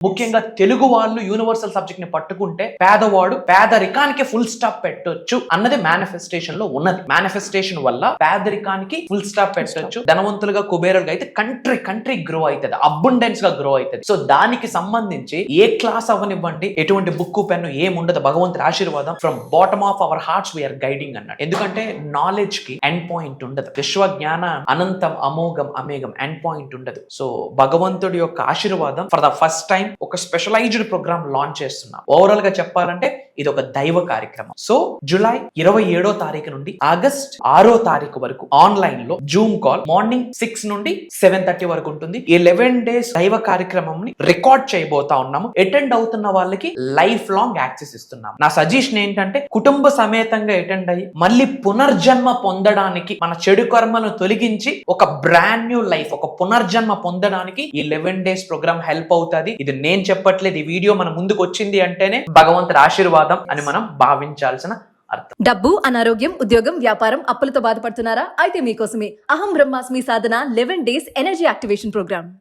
ముఖ్యంగా తెలుగు వాళ్ళు universal subject ని పట్టుకుంటే పేదవాడు పేదరికానికి ఫుల్ స్టాప్ పెట్టొచ్చు అన్నది మేనిఫెస్టేషన్ లో ఉన్నది. మేనిఫెస్టేషన్ వల్ల పేదరికానికి ఫుల్ స్టాప్ పెట్టొచ్చు, ధనవంతులుగా కుబేరులుగా అయితే కంట్రీ గ్రో అవుతుంది, అబండెన్స్ గా గ్రో అవుతుంది. సో దానికి సంబంధించి ఏ క్లాస్ అవ్వనివ్వండి, ఎటువంటి బుక్ పెన్ను ఏముండదు, భగవంతుడి ఆశీర్వాదం from bottom of our hearts we are guiding అన్నట్టు. ఎందుకంటే నాలెడ్జ్ కి ఎండ్ పాయింట్ ఉండదు, విశ్వ జ్ఞాన అనంతం అమోఘం అమేఘం ఎండ్ పాయింట్ ఉండదు. సో భగవంతుడి యొక్క ఆశీర్వాదం ఫర్ ద ఫస్ట్ టైం ఒక స్పెషలైజ్డ్ ప్రోగ్రామ్ లాంచ్ చేస్తున్నాం. ఓవరాల్ గా చెప్పాలంటే ఇది ఒక దైవ కార్యక్రమం. సో జూలై 27వ తారీఖు నుండి ఆగస్ట్ 6వ తారీఖు వరకు ఆన్లైన్ లో జూమ్ కాల్ మార్నింగ్ 6 నుండి 7:30 వరకు ఉంటుంది. ఈ 11 days దైవ కార్యక్రమం ని రికార్డ్ చేయబోతా ఉన్నాము. అటెండ్ అవుతున్న వాళ్ళకి లైఫ్ లాంగ్ యాక్సెస్ ఇస్తున్నాము. నా సజెషన్ ఏంటంటే కుటుంబ సమేతంగా అటెండ్ అయ్యి మళ్ళీ పునర్జన్మ పొందడానికి, మన చెడు కర్మలను తొలగించి ఒక బ్రాండ్ న్యూ లైఫ్, ఒక పునర్జన్మ పొందడానికి ఈ 11 days ప్రోగ్రామ్ హెల్ప్ అవుతుంది. ఇది నేను చెప్పట్లేదు, ఈ వీడియో మన ముందుకు వచ్చింది అంటేనే భగవంతుడి ఆశీర్వాదం అని మనం భావించాల్సిన అర్థం. డబ్బు, అనారోగ్యం, ఉద్యోగం, వ్యాపారం, అప్పులతో బాధపడుతున్నారా? అయితే మీకోసమే అహం బ్రహ్మాస్మి సాధన 11 days ఎనర్జీ యాక్టివేషన్ ప్రోగ్రామ్.